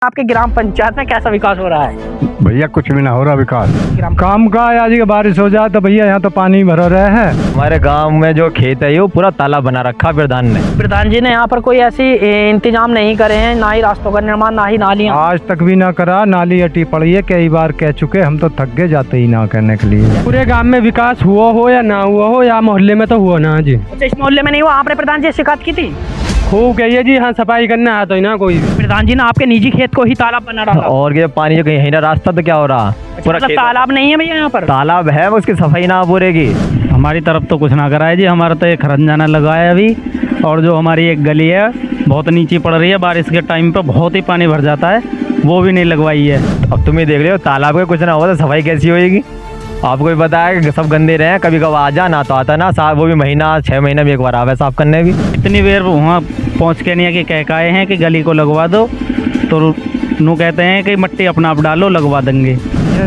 आपके ग्राम पंचायत में कैसा विकास हो रहा है? भैया कुछ भी ना हो रहा विकास। काम का आज की बारिश हो जाए तो भैया यहाँ तो पानी भरा रहे हैं। हमारे गांव में जो खेत है वो पूरा तालाब बना रखा प्रधान ने। प्रधान जी ने यहाँ पर कोई ऐसी इंतजाम नहीं करे हैं, ना ही रास्तों का निर्माण, ना ही नालियाँ। आज तक भी ना करा, नाली अटी पड़ी है, कई बार कह चुके, हम तो थक गए जाते ही ना करने के लिए। पूरे गांव में विकास हुआ हो या ना हुआ हो, या मोहल्ले में तो हुआ ना जी। अच्छा, इस मोहल्ले में नहीं हुआ? आपने प्रधान जी से शिकायत की थी? खूब कहिए जी, हाँ सफाई करना है तो ना कोई। प्रधान जी ने आपके निजी खेत को ही तालाब बना रहा था। और ये पानी जो कहीं है ना रास्ता तो क्या हो रहा पूरा मतलब तालाब नहीं है भैया यहाँ पर? तालाब है, उसकी सफाई ना पूरेगी। हमारी तरफ तो कुछ ना करा है जी, हमारा तो एक खरंजाना लगा है अभी। और जो हमारी एक गली है बहुत नीचे पड़ रही है, बारिश के टाइम पे बहुत ही पानी भर जाता है, वो भी नहीं लगवाई है। अब तुम ही देख रहे हो, तालाब के कुछ ना होगा तो सफाई कैसी होगी? आपको भी पता है कि सब गंदे रहे, कभी कभी आ जा ना तो आता ना साफ, वो भी महीना 6 महीने में एक बार आवे साफ करने भी। इतनी देर वहाँ पहुँच के नहीं है कि कह आए हैं कि गली को लगवा दो, तो नू कहते हैं कि मट्टी अपना आप डालो, लगवा देंगे।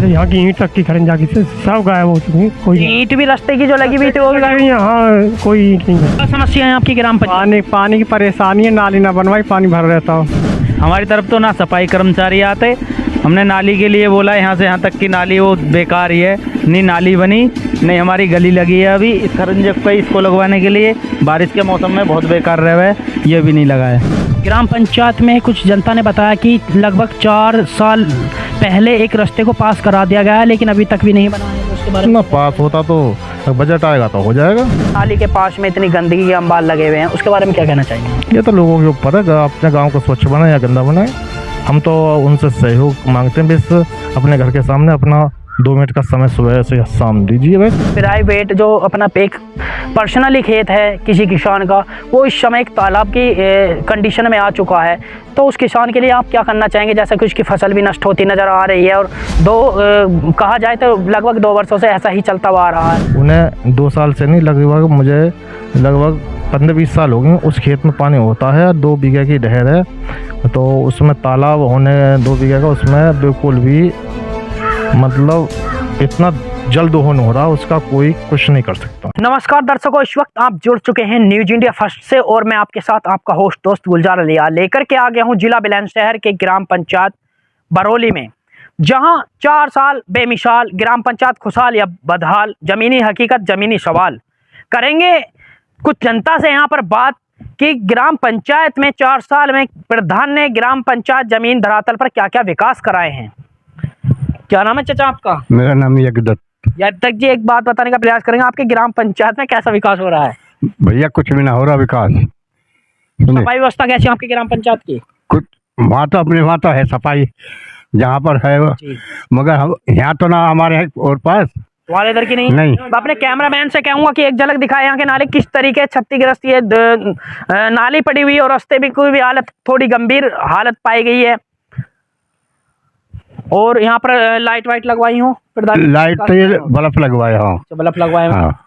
यहाँ की ईंट तक की खरंजा की सब गायब हो चुकी है। कोई ईंट भी रास्ते की जो लगी हुई थी वो भी गायब? यहाँ कोई ईंट नहीं है। क्या समस्या है आपकी ग्राम पंचायत? पानी की परेशानी है, नाली ना बनवाई, पानी भर रहता हो। हमारी तरफ तो ना सफाई कर्मचारी आते, हमने नाली के लिए बोला, यहाँ से यहाँ तक की नाली वो बेकार ही है, नहीं नाली बनी, नहीं हमारी गली लगी है अभी इस खरंजे पे, इसको लगवाने के लिए बारिश के मौसम में बहुत बेकार रहे हुए, ये भी नहीं लगा है। ग्राम पंचायत में कुछ जनता ने बताया कि लगभग 4 साल पहले एक रास्ते को पास करा दिया गया है, लेकिन अभी तक भी नहीं बना है। उसके बारे में ना पास होता तो बजट आएगा तो हो जाएगा। नाली के पास में इतनी गंदगी के अंबार लगे हुए हैं, उसके बारे में क्या कहना चाहिए? ये तो लोगों के ऊपर है, अपने गाँव को स्वच्छ बनाए या गंदा बनाए। हम तो उनसे सहयोग मांगते हैं, बस अपने घर के सामने अपना 2 मिनट का समय सुबह से शाम दीजिए। भाई प्राइवेट जो अपना एक पर्सनली खेत है किसी किसान का, वो इस समय एक तालाब की कंडीशन में आ चुका है, तो उस किसान के लिए आप क्या करना चाहेंगे? जैसे कि उसकी फसल भी नष्ट होती नज़र आ रही है, और कहा जाए तो लगभग 2 वर्षों से ऐसा ही चलता हुआ आ रहा है। उन्हें 2 साल से नहीं, लगभग मुझे लगभग 15-20 साल हो गए। उस खेत में पानी होता है, 2 बीघे की नहर है, तो उसमें तालाब होने 2 बीघे का, उसमें बिल्कुल भी मतलब इतना जल्द दोहन हो रहा, उसका कोई कुछ नहीं कर सकता। नमस्कार दर्शकों, इस वक्त आप जुड़ चुके हैं न्यूज इंडिया फर्स्ट से, और मैं आपके साथ आपका होस्ट दोस्त गुलजार अलिया लेकर के आ गया हूं जिला बुलंदशहर के ग्राम पंचायत बरौली में, जहां 4 साल बेमिसाल ग्राम पंचायत खुशहाल या बदहाल, जमीनी हकीकत जमीनी सवाल करेंगे कुछ जनता से यहाँ पर बात कि ग्राम पंचायत में 4 साल में प्रधान ने ग्राम पंचायत जमीन धरातल पर क्या क्या विकास कराए हैं। क्या नाम है चाचा आपका? मेरा नाम यज्ञदत्त। यज्ञदत्त जी, एक बात बताने का प्रयास करेंगे, आपके ग्राम पंचायत में कैसा विकास हो रहा है? भैया कुछ भी ना हो रहा विकास। सफाई व्यवस्था कैसी है आपकी ग्राम पंचायत की? कुछ वहाँ तो अपने वहाँ तो है सफाई जहाँ पर है, मगर हम यहाँ तो ना हमारे और पास तुम्हारे इधर की नहीं? नहीं। अपने कैमरामैन से कहूंगा कि एक झलक दिखाए यहाँ के नाले किस तरीके क्षतिग्रस्त ये नाली पड़ी हुई, और रास्ते भी कोई भी हालत थोड़ी गंभीर हालत पाई गई है, और यहाँ पर लाइट वाइट लगवाई हूँ? लाइट तो ये बल्ब लगवाए। हाँ बल्ब लगवाए हूँ। हाँ।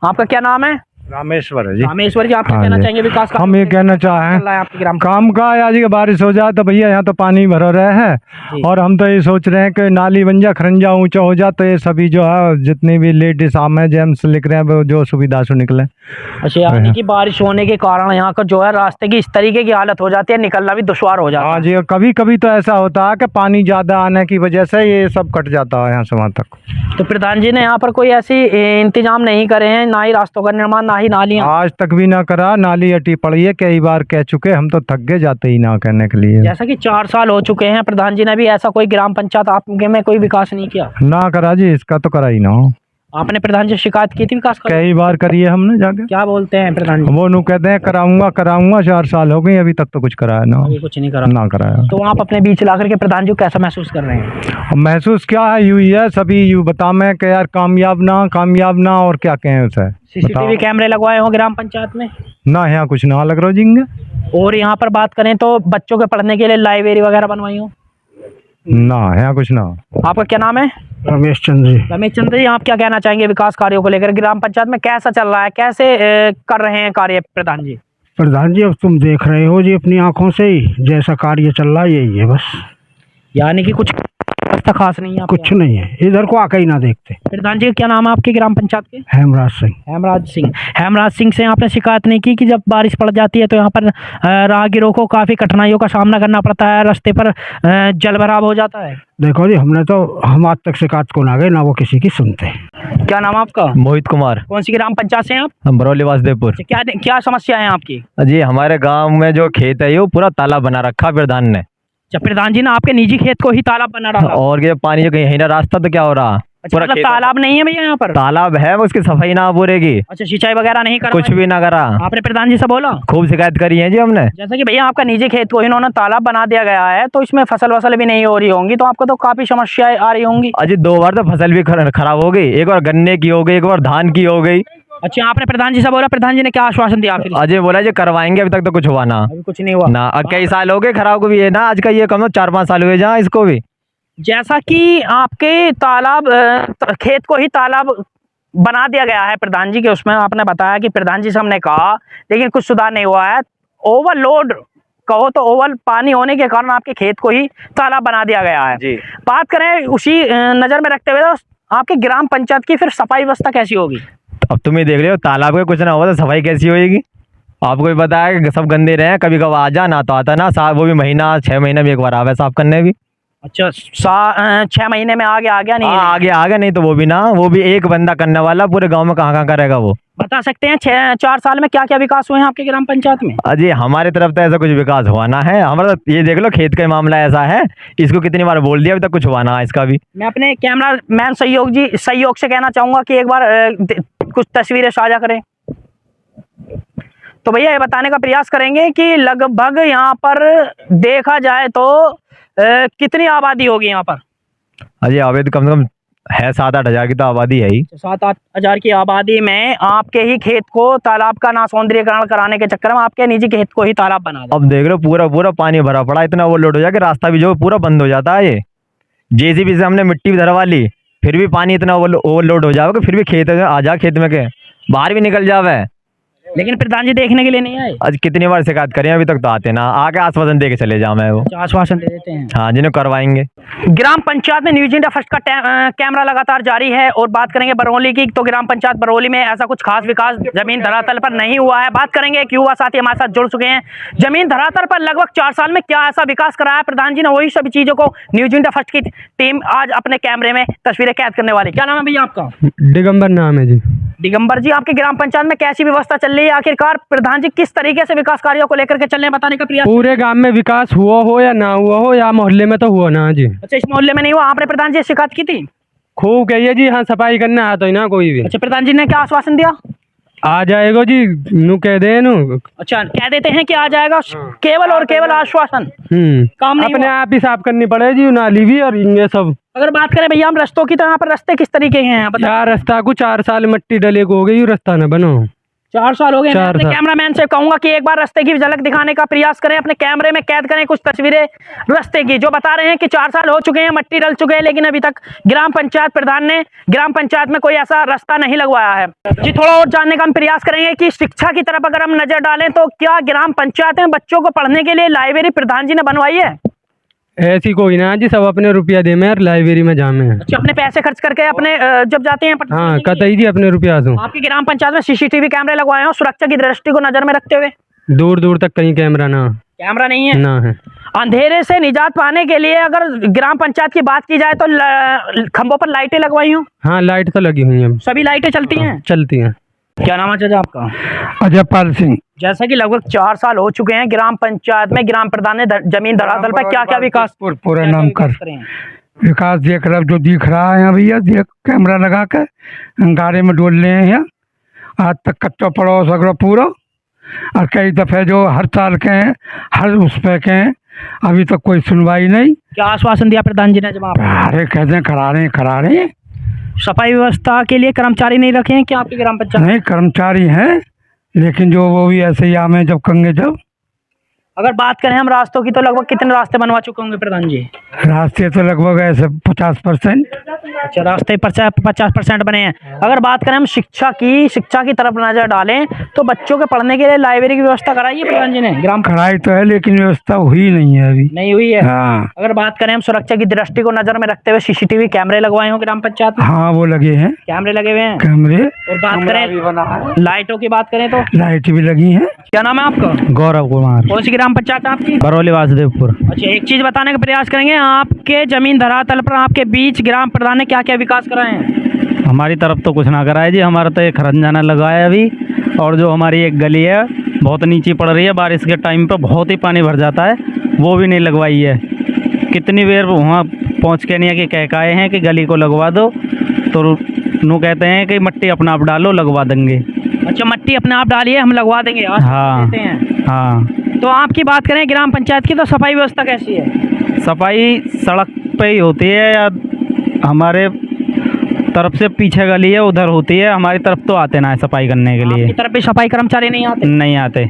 आपका क्या नाम है? रामेश्वर है जी। रामेश्वर जी, आप क्या कहना चाहेंगे विकास का? हम ये कहना चाहें आपके ग्राम काम का आज की बारिश हो जाए तो भैया यहाँ तो पानी भरा रहे हैं, और हम तो ये सोच रहे हैं कि नाली बन जा, खरंजा ऊंचा हो जाए, तो ये सभी जो है जितनी भी लेडीज आम जेम्स लिख रहे हैं वो जो सुविधा से निकले। अच्छा, यानी कि बारिश होने के कारण यहाँ का जो है रास्ते की इस तरीके की हालत हो जाती है, निकलना भी दुश्वार हो जाता है। हाँ जी, कभी कभी तो ऐसा होता है कि पानी ज्यादा आने की वजह से ये सब कट जाता है यहाँ से वहाँ तक। तो प्रधान जी ने यहाँ पर कोई ऐसी इंतजाम नहीं करे हैं, ना ही रास्तों का निर्माण, ना ही नालियाँ? आज तक भी ना करा, नाली अटी पड़ी है, कई बार कह चुके, हम तो थक गए जाते ही ना करने के लिए। जैसा कि 4 साल हो चुके हैं, प्रधान जी ने भी ऐसा कोई ग्राम पंचायत आपके में कोई विकास नहीं किया? ना करा जी, इसका तो करा ही ना हो। आपने प्रधान जी शिकायत की थी विकास का? कई बार करिए हमने जाके। क्या बोलते हैं प्रधान जी? वो नु कहते हैं कराऊंगा कराऊंगा, 4 साल हो गए अभी तक तो कुछ कराया ना। अभी कुछ नहीं करा? ना कराया। तो आप अपने बीच ला करके प्रधान जी को कैसा महसूस कर रहे हैं? महसूस क्या है, यूं ही है, सभी यूं बता मैं कि यार कामयाब ना, और क्या कहें उसे। सीसीटीवी कैमरे लगवाए हो ग्राम पंचायत में? ना यहाँ कुछ ना लग रहा जिंगे। और यहाँ पर बात करें तो बच्चों के पढ़ने के लिए लाइब्रेरी वगैरह बनवाई हो? ना यहाँ कुछ ना। आपका क्या नाम है? रमेश चंद्र जी। रमेश चंद्र जी, आप क्या कहना चाहेंगे विकास कार्यों को लेकर? ग्राम पंचायत में कैसा चल रहा है, कैसे कर रहे हैं कार्य प्रधान जी? प्रधान जी, अब तुम देख रहे हो जी अपनी आंखों से ही, जैसा कार्य चल रहा है यही है बस। यानी कि कुछ व्यवस्था खास नहीं है आपके कुछ नहीं है, इधर को आके ही ना देखते। यहाँ? प्रधान जी क्या नाम है आपके ग्राम पंचायत के? हेमराज सिंह। हेमराज सिंह से आपने शिकायत नहीं की कि जब बारिश पड़ जाती है तो यहाँ पर राहगीरों को काफी कठिनाइयों का सामना करना पड़ता है, रास्ते पर जल भराव हो जाता है? देखो जी, हम आज तक शिकायत को ना गए, ना वो किसी की सुनते। क्या नाम है आपका? मोहित कुमार। कौन सी ग्राम पंचायत से हैं आप? हम बरौली वासुदेवपुर। क्या क्या समस्या है आपकी? जी हमारे गांव में जो खेत है ये वो पूरा तालाब बना रखा प्रधान ने। अच्छा, प्रधान जी ने आपके निजी खेत को ही तालाब बना रहा? और ये पानी जो कहीं ना रास्ता तो क्या हो रहा। अच्छा, मतलब तालाब नहीं है भैया यहाँ पर? तालाब है, उसकी सफाई ना पूरेगी। अच्छा, सिंचाई वगैरह नहीं करा? कुछ भी ना करा। आपने प्रधान जी से बोला? खूब शिकायत करी है जी हमने। जैसा कि भैया आपका निजी खेत को इन्होंने तालाब बना दिया गया है, तो इसमें फसल भी नहीं हो रही होंगी, तो आपको तो काफी समस्याएं आ रही होंगी। अजी 2 बार तो फसल भी खराब हो गई, एक बार गन्ने की हो गई, एक बार धान की हो गई। अच्छा, आपने प्रधान जी से बोला? प्रधान जी ने क्या आश्वासन दिया आखिर? अजय बोला जी करवाएंगे, अभी तक तो कुछ हुआ ना। अभी कुछ नहीं हुआ ना। अब कई साल हो गए खराब को भी है ना, आज का ये कम 4-5 साल हुए जहाँ इसको भी। जैसा कि आपके तालाब खेत को ही तालाब बना दिया गया है प्रधान जी के, उसमें आपने बताया कि प्रधान जी से हमने कहा लेकिन कुछ सुधार नहीं हुआ है। ओवरलोड कहो तो ओवर पानी होने के कारण आपके खेत को ही तालाब बना दिया गया है जी। बात करें उसी नज़र में रखते हुए, तो आपके ग्राम पंचायत की फिर सफाई व्यवस्था कैसी होगी? अब तुम ही देख रहे हो, तालाब का कुछ ना होगा तो सफाई कैसी होगी? आपको भी पता है कि सब गंदे रहे, कभी कभी आ जा ना तो आता ना, साफ वो भी महीना 6 महीने में एक बार आवे साफ करने भी। अच्छा, 6 महीने में आ गया नहीं? आगे नहीं तो वो भी ना, वो भी एक बंदा करने वाला पूरे गांव में कहाँ करेगा वो? बता सकते हैं 4 साल में क्या क्या विकास हुए हैं आपके ग्राम पंचायत में? अजी हमारी तरफ तो ऐसा कुछ विकास हुआ ना है। हमारा तो ये देख लो, खेत का मामला ऐसा है, इसको कितनी बार बोल दिया, अभी तक कुछ हुआ ना इसका भी। मैं अपने कैमरा मैन सहयोग से कहना चाहूँगा कि एक बार कुछ तस्वीरें साझा करें। तो भैया ये बताने का प्रयास करेंगे कि लगभग यहाँ पर देखा जाए तो कितनी आबादी होगी यहाँ पर? अजी आबादी कम से कम है 7-8 हज़ार की तो आबादी है ही। 7-8 हज़ार की आबादी में आपके ही खेत को तालाब का ना सौंदर्यीकरण कराने के चक्कर में आपके निजी खेत को ही तालाब बना दिया। अब देख लो पूरा पानी भरा पड़ा, इतना ओवरलोड हो जाए कि रास्ता भी जो पूरा बंद हो जाता है। ये जेसीबी से हमने मिट्टी भी धरवा ली, फिर भी पानी इतना ओवरलोड हो जाएगा, फिर भी खेत में आ जा, खेत में के बाहर भी निकल जावे। लेकिन प्रधान जी देखने के लिए नहीं आए? आज कितनी बार शिकायत करें, अभी तक तो आते ना, आके आश्वासन दे के चले जाओ। मैं वो आश्वासन दे देते हैं हाँ, जिन्हें करवाएंगे। ग्राम पंचायत में न्यूज इंडिया फर्स्ट का कैमरा लगातार जारी है। और बात करेंगे बरौली की, तो ग्राम पंचायत बरौली में ऐसा कुछ खास विकास जमीन धरातल पर नहीं हुआ है। बात करेंगे एक युवा साथी हमारे साथ जुड़ चुके हैं। जमीन धरातल पर लगभग 4 साल में क्या ऐसा विकास कराया प्रधान जी ने, वही सभी चीजों को न्यूज इंडिया फर्स्ट की टीम आज अपने कैमरे में तस्वीरें कैद करने वाली। क्या नाम है भैया आपका? दिगंबर नाम है जी। दिगंबर जी, आपके ग्राम पंचायत में कैसी व्यवस्था चल रही है? आखिरकार प्रधान जी किस तरीके से विकास कार्यों को लेकर के चलने बताने का प्रयास? पूरे गांव में विकास हुआ हो या ना हुआ हो, या मोहल्ले में तो हुआ ना जी। अच्छा, इस मोहल्ले में नहीं हुआ? आपने प्रधान जी से शिकायत की थी? खूब कहिए जी, हाँ सफाई करने आता ही ना कोई भी। अच्छा, प्रधान जी ने क्या आश्वासन दिया? आ जाएगा जी, नू कह दे नू। अच्छा, कह देते हैं कि आ जाएगा, केवल और केवल आश्वासन, काम नहीं अपने हुआ। आप ही साफ करनी पड़ेगी नाली भी और ये सब। अगर बात करें भैया हम रस्तों की, तो यहाँ पर रास्ते किस तरीके के हैं? यार रास्ता को 4 साल मिट्टी डले को हो गई, रास्ता न बनो। 4 साल हो गए। मैं 4 अपने साल। कैमरामैन से कहूंगा कि एक बार रास्ते की झलक दिखाने का प्रयास करें, अपने कैमरे में कैद करें कुछ तस्वीरें रास्ते की, जो बता रहे हैं कि 4 साल हो चुके हैं, मिट्टी डल चुके हैं, लेकिन अभी तक ग्राम पंचायत प्रधान ने ग्राम पंचायत में कोई ऐसा रास्ता नहीं लगवाया है। जी, थोड़ा और जानने का हम प्रयास करेंगे कि शिक्षा की तरफ अगर हम नजर डालें तो क्या ग्राम पंचायत में बच्चों को पढ़ने के लिए लाइब्रेरी प्रधान जी ने बनवाई है? ऐसी कोई ना जी, सब अपने रुपया दे में लाइब्रेरी में जामे। अच्छा, अपने पैसे खर्च करके अपने जब जाते हैं पढ़ने हाँ के लिए? कतई जी अपने रुपया से। आपकी ग्राम पंचायत में सीसीटीवी कैमरे लगवाए हैं सुरक्षा की दृष्टि को नजर में रखते हुए? दूर दूर तक कहीं कैमरा ना कैमरा नहीं है? ना है। अंधेरे से निजात पाने के लिए अगर ग्राम पंचायत की बात की जाए तो खंभों पर लाइटें लगवाई हूँ? हाँ लाइट तो लगी हुई है, सभी लाइटें चलती हैं? चलती हैं। क्या नाम है चाचा आपका? अजयपाल सिंह। जैसा कि लगभग 4 साल हो चुके हैं ग्राम पंचायत में, ग्राम प्रधान ने जमीन धरातल पर क्या क्या विकास पूरा नाम कर करे हैं? विकास देख रहा जो दिख रहा है भैया, देख कैमरा लगा कर गाड़ी में डोल रहे हैं यहाँ। आज तक कच्चा पड़ा हो सक रहा पूरा, और कई दफे जो हर साल के हैं, हर उस पे के हैं, अभी तक कोई सुनवाई नहीं। क्या आश्वासन दिया प्रधान जी ने जब आप? अरे कहते हैं करा रहे हैं। सफाई व्यवस्था के लिए कर्मचारी नहीं रखे हैं क्या आपकी ग्राम पंचायत? नहीं, कर्मचारी हैं, लेकिन जो वो भी ऐसे ही आमे जब कंगे जब। अगर बात करें हम रास्तों की, तो लगभग कितने रास्ते बनवा चुके होंगे प्रधान जी? रास्ते तो लगभग ऐसे 50%। अच्छा, रास्ते 50% बने हैं। अगर बात करें हम शिक्षा की तरफ नजर डालें तो बच्चों के पढ़ने के लिए लाइब्रेरी की व्यवस्था कराई है प्रधान जी ने ग्राम कढ़ाई तो है लेकिन व्यवस्था हुई नहीं है अभी। नहीं हुई है। हाँ अगर बात करें हम सुरक्षा की दृष्टि को नजर में रखते हुए सीसीटीवी कैमरे लगवाए हो ग्राम पंचायत में? हाँ वो लगे हैं कैमरे लगे हुए हैं। कैमरे, और बात करें लाइटों की बात करें तो लाइट भी लगी है। क्या नाम है आपका? गौरव कुमार, कौन सी ग्राम पंचायत है आपकी? बरौली वासुदेवपुर। अच्छा, एक चीज बताने का प्रयास करेंगे, आपके जमीन धरातल पर आपके बीच ग्राम प्रधान ने क्या क्या विकास कराए हैं? हमारी तरफ तो कुछ ना कराए जी, हमारा तो एक खरंजाना लगा है अभी, और जो हमारी एक गली है बहुत नीची पड़ रही है, बारिश के टाइम पे बहुत ही पानी भर जाता है, वो भी नहीं लगवाई है। कितनी देर वहाँ पहुँच के नहीं कि कह आए हैं कि गली को लगवा दो, तो नू कहते हैं कि मिट्टी अपना आप डालो, लगवा देंगे। अच्छा, मिट्टी अपने आप डालिए, हम लगवा देंगे। आज हाँ। देते हैं। हाँ, तो आपकी बात करें ग्राम पंचायत की, तो सफाई व्यवस्था कैसी है? सफाई सड़क पे ही होती है या हमारे तरफ से पीछे गली है उधर होती है, हमारी तरफ तो आते ना है सफाई करने के लिए। आपकी तरफ भी सफाई कर्मचारी नहीं आते? नहीं आते।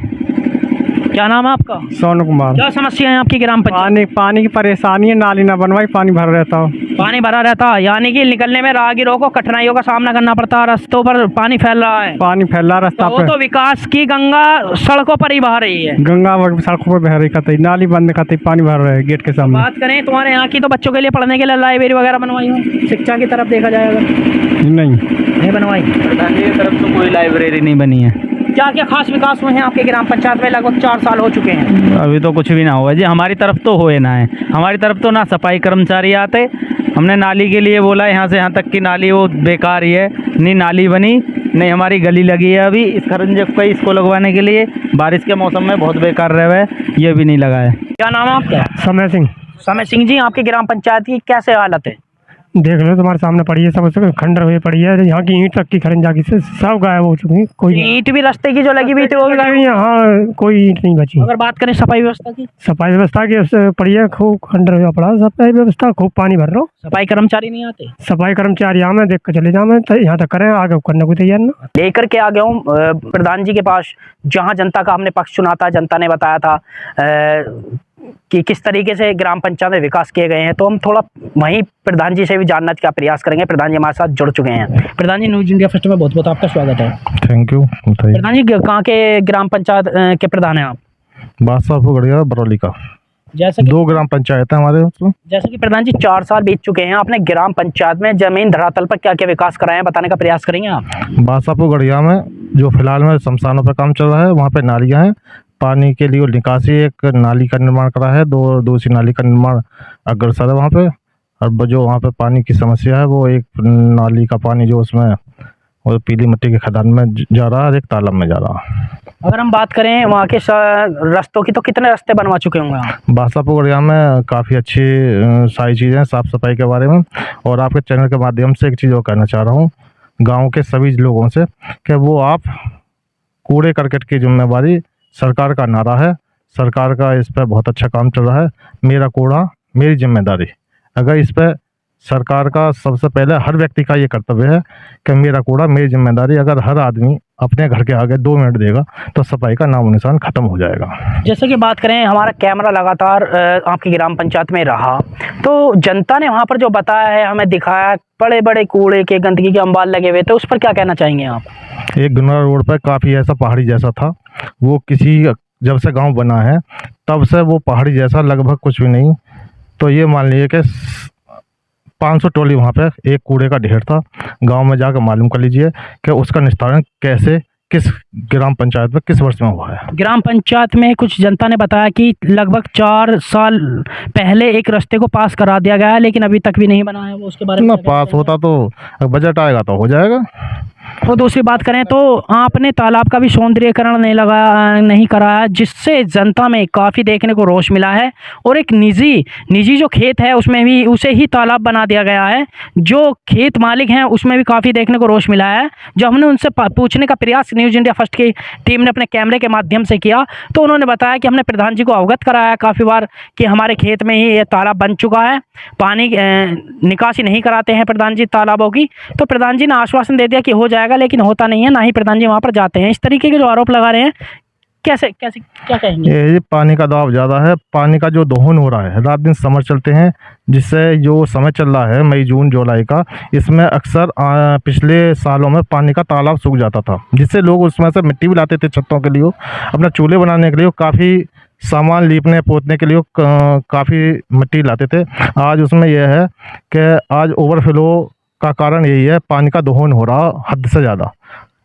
क्या नाम है आपका? सोनू कुमार। क्या समस्या है आपकी ग्राम पंचायत? पानी की परेशानी है, नाली ना बनवाई, पानी भर रहता हो। पानी भरा रहता है, यानी कि निकलने में राहगीरों को कठिनाइयों का सामना करना पड़ता है, रास्तों पर पानी फैल रहा है। पानी फैला रास्ता तो वो पे, तो विकास की गंगा सड़कों पर ही बह रही है। गंगा सड़कों पर बह रही खाती, नाली बंद खाती, पानी भर रहा है गेट के सामने। बात करें तुम्हारे यहाँ की, तो बच्चों के लिए पढ़ने के लिए लाइब्रेरी वगैरह बनवाई हो? शिक्षा की तरफ देखा जाएगा नहीं बनवाई। प्रधान जी की तरफ तो कोई लाइब्रेरी नहीं बनी है। क्या क्या खास विकास हुए हैं आपके ग्राम पंचायत में? लगभग 4 साल हो चुके हैं। अभी तो कुछ भी ना हुआ जी, हमारी तरफ तो होए ना है। हमारी तरफ तो ना सफाई कर्मचारी आते, हमने नाली के लिए बोला, यहाँ से यहाँ तक की नाली वो बेकार ही है, नहीं नाली बनी, नहीं हमारी गली लगी है अभी इस खरंजक पे, इसको लगवाने के लिए बारिश के मौसम में बहुत बेकार रहे है, ये भी नहीं लगा है। क्या नाम है आपका? समय सिंह। समय सिंह जी, आपकी ग्राम पंचायत की कैसे हालत है? देख लो तुम्हारे सामने पड़ी है, सब खंडर हुई पड़ी है, यहाँ की ईंट तक की खरंजा की से सब गायब हो चुकी है। कोई ईंट भी रास्ते की जो लगी हुई थी वो भी गायब? यहाँ कोई ईंट नहीं बची। अगर बात करें सफाई व्यवस्था की? सफाई व्यवस्था की पड़ी है, खूब खंडर हुआ पड़ा, सफाई व्यवस्था खूब पानी भर लो। सफाई कर्मचारी नहीं आते? सफाई कर्मचारी यहाँ में देख कर चले जाओ, मैं यहाँ तक करें, आगे करने को तैयार ना। लेकर के आ गया हूँ प्रधान जी के पास, जहाँ जनता का हमने पक्ष सुना था, जनता ने बताया था कि किस तरीके से ग्राम पंचायत में विकास किए गए हैं, तो हम थोड़ा वहीं प्रधान जी से भी जानने का प्रयास करेंगे। प्रधान जी हमारे साथ जुड़ चुके हैं। प्रधान जी, न्यूज इंडिया फर्स्ट में बहुत बहुत आपका स्वागत है। Thank you. बताइए। प्रधान जी, कहाँ के ग्राम पंचायत के प्रधान हैं आप? बादशाहपुर गढ़िया बरौली का। जैसे कि 2 ग्राम पंचायत है हमारे उसमें। जैसे कि प्रधान जी 4 साल बीत चुके हैं, आपने ग्राम पंचायत में जमीन धरातल पर क्या क्या विकास कराए हैं, बताने का प्रयास करेंगे आप? बादशाहपुर गढ़िया में जो फिलहाल में शमशानों पर काम चल रहा है, वहाँ पे नालियाँ हैं, पानी के लिए निकासी, एक नाली का निर्माण करा है, दूसरी नाली का निर्माण अग्रसर है वहाँ पे। और जो वहाँ पे पानी की समस्या है, वो एक नाली का पानी जो उसमें वो पीली मिट्टी के खदान में जा रहा है और एक तालाब में जा रहा है। अगर हम बात करें वहाँ के रास्तों की, तो कितने रास्ते बनवा चुके होंगे आप? बादशाहपुर गढ़िया में काफ़ी अच्छी सारी चीज़ें हैं साफ़ सफाई के बारे में। और आपके चैनल के माध्यम से एक चीज़ और कहना चाह रहा हूँ गाँव के सभी लोगों से कि वो आप कूड़े करकट की जिम्मेवारी सरकार का नारा है, सरकार का इस पर बहुत अच्छा काम चल रहा है। मेरा कूड़ा मेरी जिम्मेदारी, अगर इस पर सरकार का सबसे पहले हर व्यक्ति का ये कर्तव्य है कि मेरा कूड़ा मेरी जिम्मेदारी, अगर हर आदमी अपने घर के आगे 2 मिनट देगा तो सफाई का नामो निशान खत्म हो जाएगा। जैसे कि बात करें, हमारा कैमरा लगातार आपकी ग्राम पंचायत में रहा, तो जनता ने वहाँ पर जो बताया है, हमें दिखाया, बड़े बड़े कूड़े के गंदगी के अंबाल लगे हुए थे, उस पर क्या कहना चाहेंगे आप? एक गुनरा रोड पर काफ़ी ऐसा पहाड़ी जैसा था, वो जब से गांव बना है तब से वो पहाड़ी जैसा लगभग कुछ भी नहीं। तो ये मान लीजिए कि 500 टोली वहाँ पे एक कूड़े का ढेर था। गांव में जाकर मालूम कर लीजिए कि उसका निस्तारण कैसे, किस ग्राम पंचायत में किस वर्ष में हुआ है। ग्राम पंचायत में कुछ जनता ने बताया कि लगभग 4 साल पहले एक रास्ते को पास करा दिया गया है, लेकिन अभी तक भी नहीं बना है। वो उसके बारे में ना पास होता तो बजट आएगा तो हो जाएगा। और दूसरी बात करें तो आपने तालाब का भी सौंदर्यीकरण नहीं कराया, जिससे जनता में काफ़ी देखने को रोष मिला है। और एक निजी जो खेत है उसमें भी उसे ही तालाब बना दिया गया है। जो खेत मालिक हैं उसमें भी काफ़ी देखने को रोष मिला है। जो हमने उनसे पूछने का प्रयास न्यूज़ इंडिया फर्स्ट की टीम ने अपने कैमरे के माध्यम से किया, तो उन्होंने बताया कि हमने प्रधान जी को अवगत कराया काफ़ी बार कि हमारे खेत में ही ये तालाब बन चुका है, पानी निकासी नहीं कराते हैं प्रधान जी तालाबों की। तो प्रधान जी ने आश्वासन दे दिया कि हो जाएगा, लेकिन होता नहीं है, ना ही प्रधान जी वहाँ पर जाते हैं। इस तरीके के जो आरोप लगा रहे हैं, कैसे कैसे क्या कहेंगे? ये पानी का दबाव ज़्यादा है, पानी का जो दोहन हो रहा है, रात दिन समर चलते हैं, जिससे जो समय चल रहा है मई जून जुलाई का, इसमें अक्सर पिछले सालों में पानी का तालाब सूख जाता था, जिससे लोग उसमें से मिट्टी भी लाते थे छतों के लिए, अपना चूल्हे बनाने के लिए, काफ़ी सामान लीपने पोतने के लिए काफ़ी मिट्टी लाते थे। आज उसमें यह है कि आज ओवरफ्लो का कारण यही है, पानी का दोहन हो रहा हद से ज़्यादा।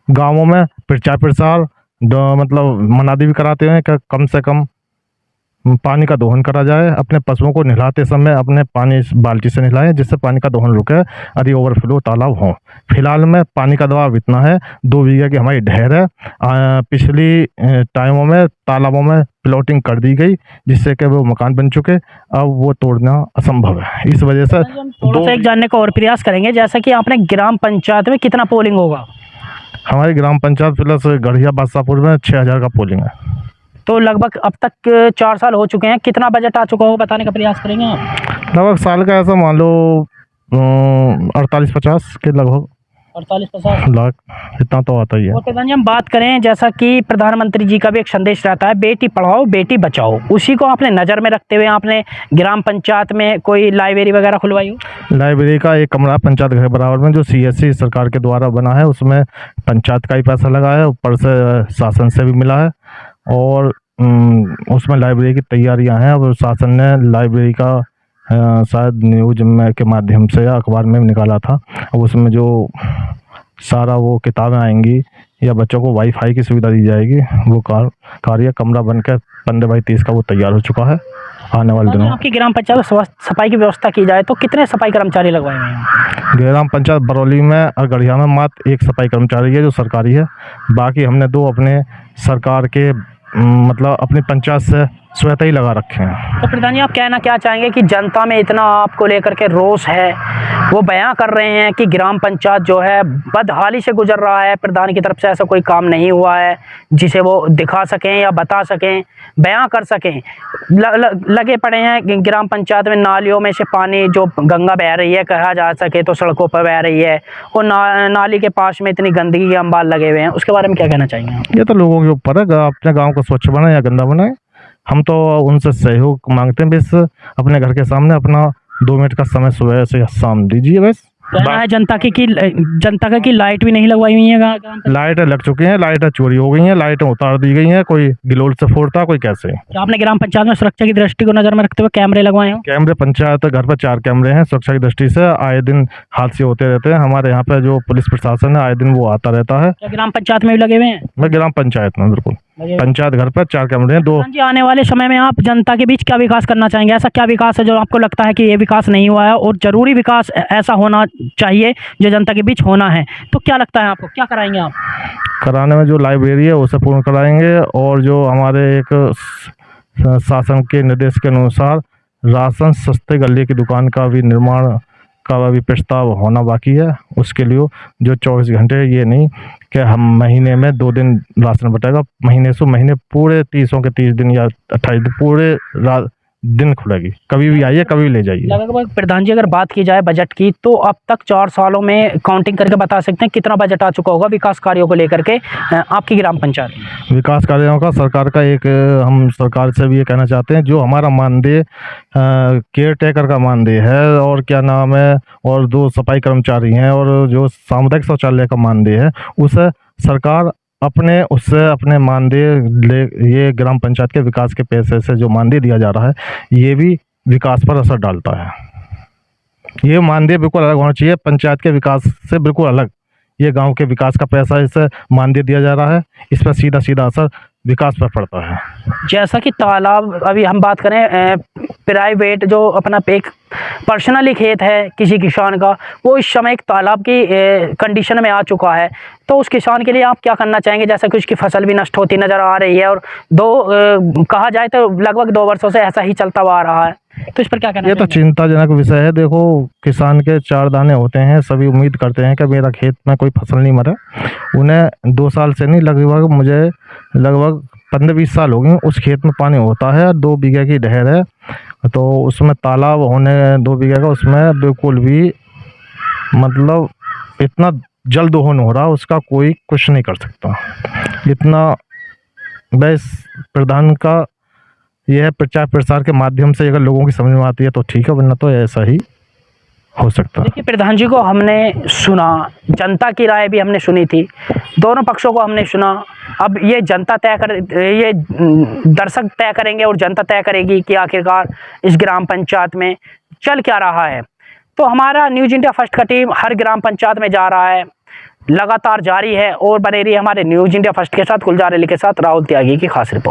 गाँवों में प्रचार प्रसार मतलब मनादी भी कराते हैं कि कम से कम पानी का दोहन करा जाए, अपने पशुओं को नहलाते समय अपने पानी बाल्टी से नहलाएं, जिससे पानी का दोहन रुके, यदि ओवरफ्लो तालाब हो। फिलहाल में पानी का दबाव इतना है, 2 बीघे की हमारी ढेर है, पिछली टाइमों में तालाबों में प्लॉटिंग कर दी गई, जिससे कि वो मकान बन चुके, अब वो तोड़ना असंभव है। इस वजह से थोड़ा सा एक जानने का और प्रयास करेंगे, जैसा कि आपने ग्राम पंचायत में कितना पोलिंग होगा? हमारी ग्राम पंचायत प्लस गढ़िया बादशाहपुर में 6000 का पोलिंग है। तो लगभग अब तक 4 साल हो चुके हैं, कितना बजट आ चुका होगा बताने का प्रयास करेंगे आप? लगभग साल का ऐसा मान लो 48-50 के लगभग 48-50 लाख, इतना तो आता ही है। और प्रधान जी हम बात करें, जैसा कि प्रधानमंत्री जी का भी एक संदेश रहता है, बेटी पढ़ाओ बेटी बचाओ, उसी को आपने नज़र में रखते हुए आपने ग्राम पंचायत में कोई लाइब्रेरी वगैरह खुलवाई हो? लाइब्रेरी का एक कमरा पंचायत घर बराबर में जो CSC सरकार के द्वारा बना है, उसमें पंचायत का ही पैसा लगा है, ऊपर से शासन से भी मिला है, और उसमें लाइब्रेरी की तैयारियां हैं। अब शासन ने लाइब्रेरी का शायद न्यूज में के माध्यम से या अखबार में भी निकाला था, अब उसमें जो सारा वो किताबें आएंगी या बच्चों को वाईफाई की सुविधा दी जाएगी, वो कार्य कमरा बनकर 15x30 का वो तैयार हो चुका है। आने वाले दिनों आपकी ग्राम पंचायत में सफाई की व्यवस्था की जाए तो कितने सफाई कर्मचारी लगवाए हुए हैं? ग्राम पंचायत बरौली में और गढ़िया में मात्र 1 सफाई कर्मचारी है जो सरकारी है, बाकी हमने 2 अपने सरकार के मतलब अपनी पंचायत से स्वतः ही लगा रखे हैं। तो प्रधान जी आप कहना क्या चाहेंगे कि जनता में इतना आपको लेकर के रोष है, वो बयां कर रहे हैं कि ग्राम पंचायत जो है बदहाली से गुजर रहा है, प्रधान की तरफ से ऐसा कोई काम नहीं हुआ है जिसे वो दिखा सकें या बता सकें, बयां कर सकें, लगे पड़े हैं ग्राम पंचायत में नालियों में से पानी जो गंगा बह रही है, कहा जा सके तो सड़कों पर बह रही है, और नाली के पास में इतनी गंदगी के अंबार लगे हुए हैं, उसके बारे में क्या कहना चाहेंगे आप? ये तो लोगों के ऊपर है, अपने गाँव को स्वच्छ बनाए या गंदा बनाए, हम तो उनसे सहयोग मांगते हैं। बस अपने घर के सामने अपना 2 मिनट का समय सुबह से शाम दीजिए। बस कहना है जनता की लाइट भी नहीं लगवाई हुई है, लाइटें लग चुकी हैं, लाइटें चोरी हो गई हैं, लाइटें उतार दी गई हैं, कोई गिलोल से फोड़ता, कोई कैसे। क्या आपने ग्राम पंचायत में सुरक्षा की दृष्टि को नजर में रखते हुए कैमरे लगवाए हो? कैमरे पंचायत घर पर 4 कैमरे हैं, सुरक्षा की दृष्टि से आए दिन हादसे होते रहते हैं। हमारे यहाँ पे जो पुलिस प्रशासन है आए दिन वो आता रहता है। क्या ग्राम पंचायत में भी लगे हुए हैं? मैं ग्राम पंचायत में बिल्कुल पंचायत घर पर 4 कैमरे हैं, 2। जी आने वाले समय में आप जनता के बीच क्या विकास करना चाहेंगे? ऐसा क्या विकास है जो आपको लगता है कि ये विकास नहीं हुआ है और जरूरी विकास ऐसा होना चाहिए जो जनता के बीच होना है, तो क्या लगता है आपको, क्या कराएंगे आप? कराने में जो लाइब्रेरी है उसे पूर्ण कराएंगे, और जो हमारे एक शासन के निर्देश के अनुसार राशन सस्ते गले की दुकान का भी निर्माण का भी प्रस्ताव होना बाकी है। उसके लिए जो 24 घंटे, ये नहीं कि हम महीने में 2 दिन राशन बटेगा, महीने पूरे 30 दिन या 28 दिन पूरे दिन खुलेगी, कभी भी आइए कभी भी ले जाइए। लगभग प्रधान जी अगर बात की जाए बजट की, तो अब तक 4 सालों में काउंटिंग करके बता सकते हैं कितना बजट आ चुका होगा विकास कार्यों को लेकर के आपकी ग्राम पंचायत में? विकास कार्यों का सरकार का एक, हम सरकार से भी ये कहना चाहते हैं, जो हमारा मानदेय केयर टेकर का मानदेय है, और क्या नाम है, और 2 सफाई कर्मचारी हैं, और जो सामुदायिक शौचालय का मानदेय है, उसे सरकार अपने मानदेय ये ग्राम पंचायत के विकास के पैसे से जो मानदेय दिया जा रहा है, ये भी विकास पर असर डालता है। ये मानदेय बिल्कुल अलग होना चाहिए, पंचायत के विकास से बिल्कुल अलग। ये गांव के विकास का पैसा इससे मानदेय दिया जा रहा है, इस पर सीधा असर विकास पर पड़ता है। जैसा कि तालाब, अभी हम बात करें प्राइवेट जो अपना एक पर्सनली खेत है किसी किसान का, वो इस समय एक तालाब की कंडीशन में आ चुका है, तो उस किसान के लिए आप क्या करना चाहेंगे? जैसा कि उसकी फसल भी नष्ट होती नज़र आ रही है, और कहा जाए तो लगभग 2 वर्षों से ऐसा ही चलता हुआ आ रहा है, तो इस पर क्या कहना ये तो चिंताजनक विषय है। देखो, किसान के 4 दाने होते हैं, सभी उम्मीद करते हैं कि मेरा खेत में कोई फसल नहीं मरे। उन्हें 2 साल से नहीं, मुझे लगभग 15-20 साल हो गए उस खेत में पानी होता है, 2 बीघे की ढेर है, तो उसमें तालाब होने 2 बीघे का, उसमें बिल्कुल भी मतलब इतना जल दोहन हो रहा, उसका कोई कुछ नहीं कर सकता। इतना बस प्रधान का यह प्रचार प्रसार के माध्यम से अगर लोगों की समझ में आती है तो ठीक है, वरना तो ऐसा ही हो सकता है। देखिए प्रधान जी को हमने सुना, जनता की राय भी हमने सुनी थी, दोनों पक्षों को हमने सुना। अब ये जनता ये दर्शक तय करेंगे और जनता तय करेगी कि आखिरकार इस ग्राम पंचायत में चल क्या रहा है। तो हमारा न्यूज़ इंडिया फर्स्ट का टीम हर ग्राम पंचायत में जा रहा है, लगातार जारी है और बने रही हमारे न्यूज़ इंडिया फर्स्ट के साथ, गुलजार अली के साथ राहुल त्यागी की खास रिपोर्ट।